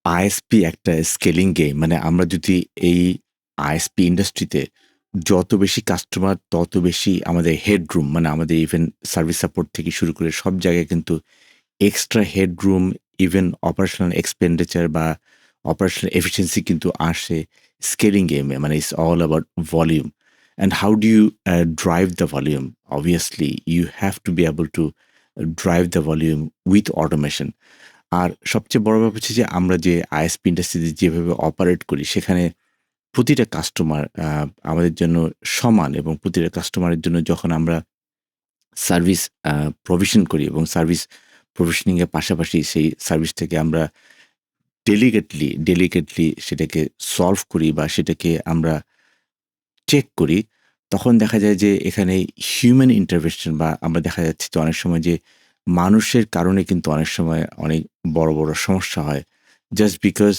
ISP একটা scaling game. মানে আমরা যদি এই আইএসপি ইন্ডাস্ট্রিতে যত বেশি কাস্টমার তত বেশি আমাদের হেডরুম, মানে আমাদের ইভেন সার্ভিস সাপোর্ট থেকে শুরু করে সব জায়গায় কিন্তু extra headroom, even operational expenditure বা অপারেশনাল এফিসিয়েন্সি কিন্তু আসে স্কেলিং গেমে। মানে it's all about volume. And how do you drive the volume? Obviously you have to be able to drive the volume with automation. আর সবচেয়ে বড় ব্যাপার হচ্ছে যে আমরা যে আইএসপি ইন্ডাস্ট্রিতে যেভাবে অপারেট করি সেখানে প্রতিটা কাস্টমার আমাদের জন্য সমান, এবং প্রতিটা কাস্টমারের জন্য যখন আমরা সার্ভিস প্রভিশন করি এবং সার্ভিস প্রভিশনিং এর পাশাপাশি সেই সার্ভিসটাকে আমরা ডেলিকেটলি সেটাকে সলভ করি বা সেটাকে আমরা চেক করি, তখন দেখা যায় যে এখানে হিউম্যান ইন্টারভেনশন বা আমরা দেখা যাচ্ছে যে অনেক সময় যে মানুষের কারণে কিন্তু অনেক সময় অনেক বড় সমস্যা হয়। জাস্ট বিকজ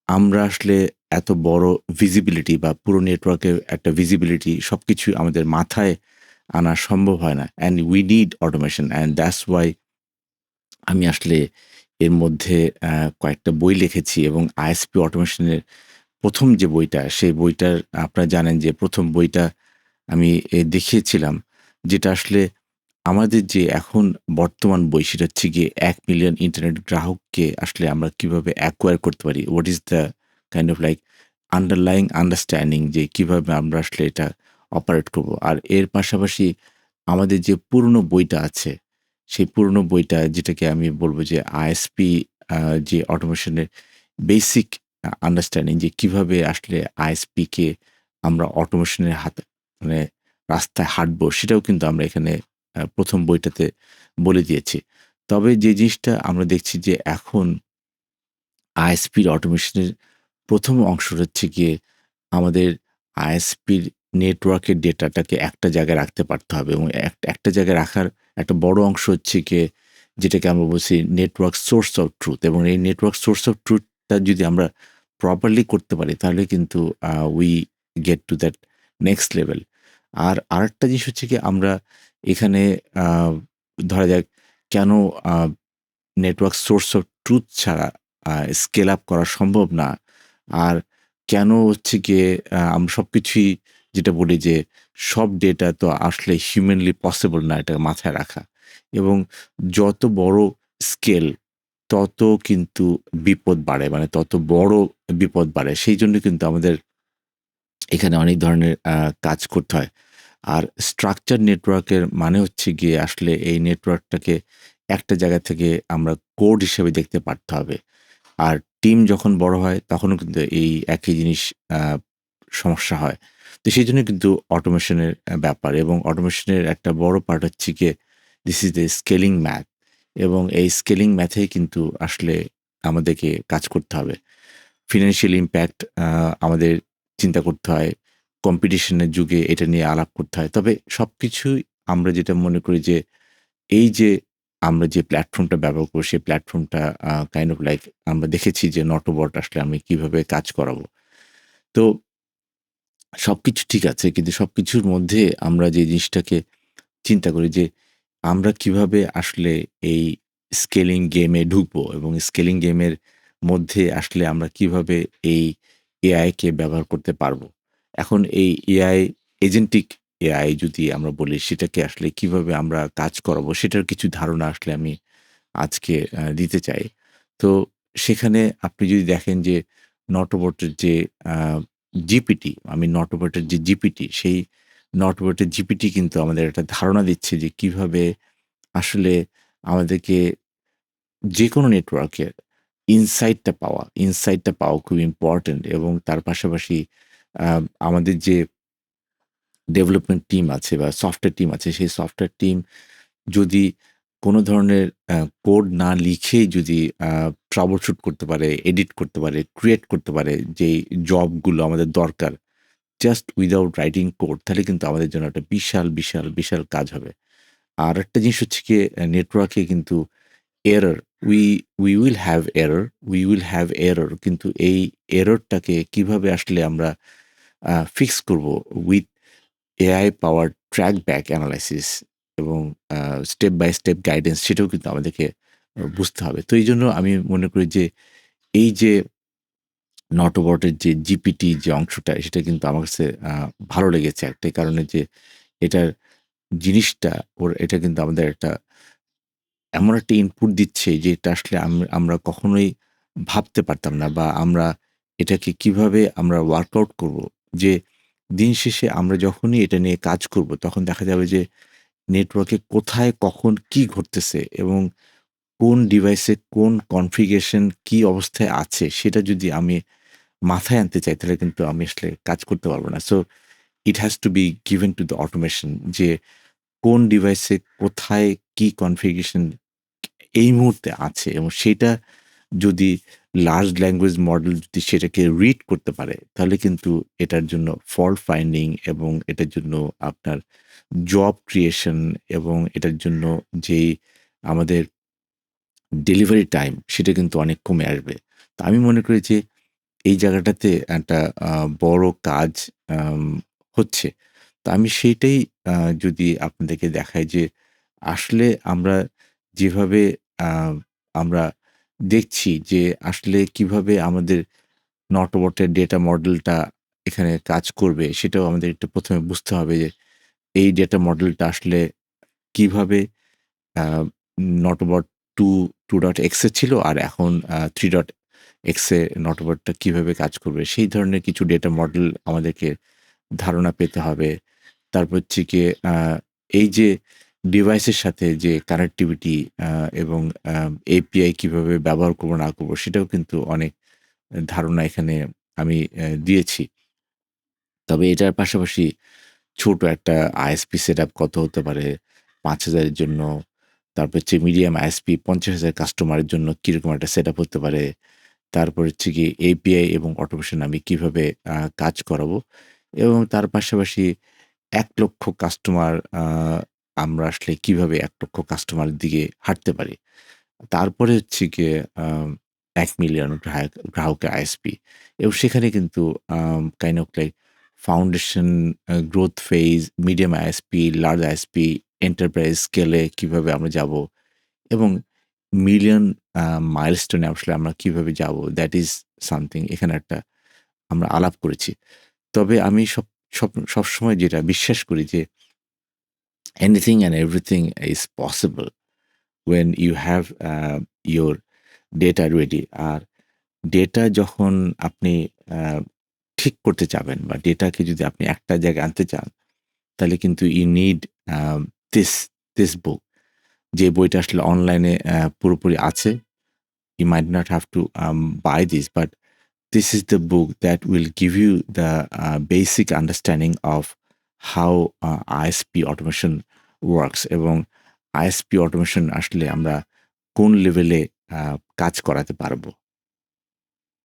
আমরা আসলে এত বড় ভিজিবিলিটি বা পুরো নেটওয়ার্কের একটা ভিজিবিলিটি সবকিছু আমাদের মাথায় আনা সম্ভব হয় না। And we need automation and that's why আমি আসলে এর মধ্যে কয়েকটা বই লিখেছি এবং আইএসপি অটোমেশনের ১ম যে বইটা, সেই বইটার আপনারা জানেন যে ১ম বইটা আমি দেখিয়েছিলাম, যেটা আসলে আমাদের যে এখন বর্তমান বই সেটা হচ্ছে গিয়ে ১ মিলিয়ন ইন্টারনেট গ্রাহককে আসলে আমরা কিভাবে অ্যাকোয়ার করতে পারি? What is the kind of like underlying understanding, যে কিভাবে আমরা আসলে এটা অপারেট করব। আর এর পাশাপাশি আমাদের যে পুরনো বইটা আছে, সেই পুরনো বইটা যেটাকে আমি বলব যে আইএসপি যে অটোমেশনের বেসিক আন্ডারস্ট্যান্ডিং, যে কিভাবে আসলে আইএসপি কে আমরা অটোমেশনের হাতে মানে রাস্তায় হাঁটবো, সেটাও কিন্তু আমরা এখানে ১ম বইটাতে বলে দিয়েছি। তবে যে জিনিসটা আমরা দেখছি যে এখন আইএসপির অটোমেশনের ১ম অংশটা হচ্ছে গিয়ে আমাদের আইএসপির নেটওয়ার্কের ডেটাটাকে একটা জায়গায় রাখতে পারতে হবে, এবং একটা জায়গায় রাখার একটা বড় অংশ হচ্ছে গিয়ে যেটাকে আমরা বলছি নেটওয়ার্ক সোর্স অফ ট্রুথ, এবং এই নেটওয়ার্ক সোর্স অফ ট্রুথটা যদি আমরা প্রপারলি করতে পারি তাহলে কিন্তু we get to that next level. আর আরেকটা জিনিস হচ্ছে গিয়ে আমরা এখানে আ ধরা যাক কেন আ নেটওয়ার্ক সোর্স অফ ট্রুথ ছাড়া স্কেল আপ করা সম্ভব না। আর কেন হচ্ছে গিয়ে আমরা সবকিছুই যেটা বলি যে সব ডেটা তো আসলে হিউম্যানলি পসিবল না এটা মাথায় রাখা। এবং যত বড় স্কেল তত কিন্তু বিপদ বাড়ে। মানে তত বড় বিপদ বাড়ে। সেইজন্য কিন্তু আমাদের এখানে অনেক ধরনের কাজ করতে হয়। আর স্ট্রাকচার নেটওয়ার্কের মানে হচ্ছে গিয়ে আসলে এই নেটওয়ার্কটাকে একটা জায়গা থেকে আমরা কোড হিসেবে দেখতে পারতে হবে। আর টিম যখন বড় হয় তখনও কিন্তু এই একই জিনিস আ সমস্যা হয়। তো সেজন্য কিন্তু অটোমেশনের ব্যাপার, এবং অটোমেশনের একটা বড় পার্ট হচ্ছে গিয়ে this is the scaling math, এবং এই স্কেলিং ম্যাথেই কিন্তু আসলে আমাদেরকে কাজ করতে হবে। ফিন্যান্সিয়াল ইমপ্যাক্ট আমাদের চিন্তা করতে হয়। কম্পিটিশনের যুগে এটা নিয়ে আলাপ করতে হয়। তবে সবকিছুই আমরা যেটা মনে করি যে এই যে আমরা যে প্ল্যাটফর্মটা ব্যবহার করি সেই প্ল্যাটফর্মটা কাইন্ড অফ লাইক আমরা দেখেছি যে নটোবট আসলে আমি কিভাবে কাজ করাবো। তো সবকিছু ঠিক আছে, কিন্তু সবকিছুর মধ্যে আমরা যে জিনিসটাকে চিন্তা করি যে আমরা কিভাবে আসলে এই স্কেলিং গেমে ঢুকবো, এবং স্কেলিং গেমের মধ্যে আসলে আমরা কিভাবে এই এআই কে ব্যবহার করতে পারবো। এখন এই এআই, এজেন্টিক এআই যদি আমরা বলি, সেটাকে আসলে কিভাবে আমরা কাজ করাবো সেটার কিছু ধারণা আসলে আমি আজকে দিতে চাই। তো সেখানে আপনি যদি দেখেন যে নটোবটের যে আ জিপিটি, আমি নটোবটের যে জিপিটি, সেই নটওয়েটের জিপিটি কিন্তু আমাদের একটা ধারণা দিচ্ছে যে কিভাবে আসলে আমাদেরকে যেকোনো নেটওয়ার্কের ইনসাইটটা পাওয়া খুব ইম্পোর্টেন্ট, এবং তার পাশাপাশি আ আমাদের যে ডেভেলপমেন্ট টিম আছে বা সফটওয়্যার টিম আছে, সেই সফটওয়্যার টিম যদি কোনো ধরনের কোড না লিখেই যদি ট্রাবল শুট করতে পারে, এডিট করতে পারে, ক্রিয়েট করতে পারে যেই জবগুলো আমাদের দরকার, জাস্ট উইথআউট রাইটিং কোড, তাহলে কিন্তু আমাদের জন্য একটা বিশাল কাজ হবে। আরেকটা জিনিস হচ্ছে গিয়ে নেটওয়ার্কে কিন্তু error, we we will have error we will have error, কিন্তু এই এররটাকে কিভাবে আসলে আমরা ফিক্স করব with AI powered track back analysis, এবং স্টেপ বাই স্টেপ গাইডেন্স, সেটাও কিন্তু আমাদেরকে বুঝতে হবে। তো এইজন্য আমি মনে করি যে এই যে নটোবটের যে জিপিটি যে অংশটা সেটা কিন্তু আমার কাছে ভালো লেগেছে একটাই কারণে যে এটার জিনিসটা এটা কিন্তু আমাদের একটা এমন একটা ইনপুট দিচ্ছে যে এটা আসলে আমরা কখনোই ভাবতে পারতাম না বা আমরা এটাকে কিভাবে আমরা ওয়ার্কআউট করব। যে দিন শেষে আমরা যখনই এটা নিয়ে কাজ করব তখন দেখা যাবে যে নেটওয়ার্কে কোথায় কখন কি ঘটতেছে এবং কোন ডিভাইসে কোন কনফিগারেশন কি অবস্থায় আছে সেটা যদি আমি মাথায় আনতে চাই তাহলে কিন্তু আমি আসলে কাজ করতে পারব না। So it has to be given to the automation যে কোন ডিভাইসে কোথায় কি কনফিগারেশন এই মুহূর্তে আছে এবং সেটা যদি লার্জ ল্যাঙ্গুয়েজ মডেল যদি সেটাকে রিড করতে পারে তাহলে কিন্তু এটার জন্য ফল্ট ফাইন্ডিং এবং এটার জন্য আপনার জব ক্রিয়েশন এবং এটার জন্য যেই আমাদের ডেলিভারি টাইম সেটা কিন্তু অনেক কমে আসবে। তো আমি মনে করি যে এই জায়গাটাতে একটা বড় কাজ আম হচ্ছে। তো আমি সেইটাই যদি আপনাদেরকে দেখাই যে আসলে আমরা যেভাবে আ আমরা দেখছি যে আসলে কিভাবে আমাদের নটবটের ডেটা মডেলটা এখানে কাজ করবে সেটাও আমাদের একটু ১ম এ বুঝতে হবে যে এই ডেটা মডেলটা আসলে কিভাবে আ নটবট 2 2.x এ ছিল আর এখন 3.x এ নটবটটা কিভাবে কাজ করবে সেই ধরনের কিছু ডেটা মডেল আমাদেরকে ধারণা পেতে হবে। তারপর হচ্ছে গিয়ে এই যে ডিভাইসের সাথে যে কানেক্টিভিটি আ এবং এপিআই কিভাবে ব্যবহার করব না করব সেটাও কিন্তু অনেক ধারণা এখানে আমি দিয়েছি। তবে এটার পাশাপাশি ছোট একটা আইএসপি সেটআপ কত হতে পারে ৫,০০০ এর জন্য। তারপর হচ্ছে মিডিয়াম আইএসপি ৫০,০০০ কাস্টমারের জন্য কিরকম একটা সেটআপ হতে পারে। তারপর হচ্ছে গিয়ে এপিআই এবং অটোমেশন আমি কিভাবে কাজ করাবো এবং তার পাশাপাশি ১,০০,০০০ কাস্টমার আমরা আসলে কিভাবে ১,০০,০০০ কাস্টমারের দিকে হাঁটতে পারি। তারপরে হচ্ছে গিয়ে ১,০০,০০০ গ্রাহকের আইএসপি এবং সেখানে কিন্তু kind of like foundation, growth phase, medium ISP, large ISP, enterprise স্কেলে কিভাবে আমরা যাবো এবং মিলিয়ন আ মাইলস্টোনে আসলে আমরা কিভাবে যাবো? দ্যাট ইস সামথিং এখানে একটা আমরা আলাপ করেছি। তবে আমি সবসময় যেটা বিশ্বাস করি যে anything and everything is possible when you have your data ready আর ডেটা যখন আপনি আ ঠিক করতে চাবেন বা ডেটাকে যদি আপনি একটা জায়গায় আনতে চান, তাহলে কিন্তু you need a this this book যে বইটা আসলে অনলাইনে পুরোপুরি আছে। You might not have to buy this, but this is the book that will give you the basic understanding of how ISP automation works এবং ISP automation আসলে আমরা কোন লেভেলে কাজ করাতে পারবো।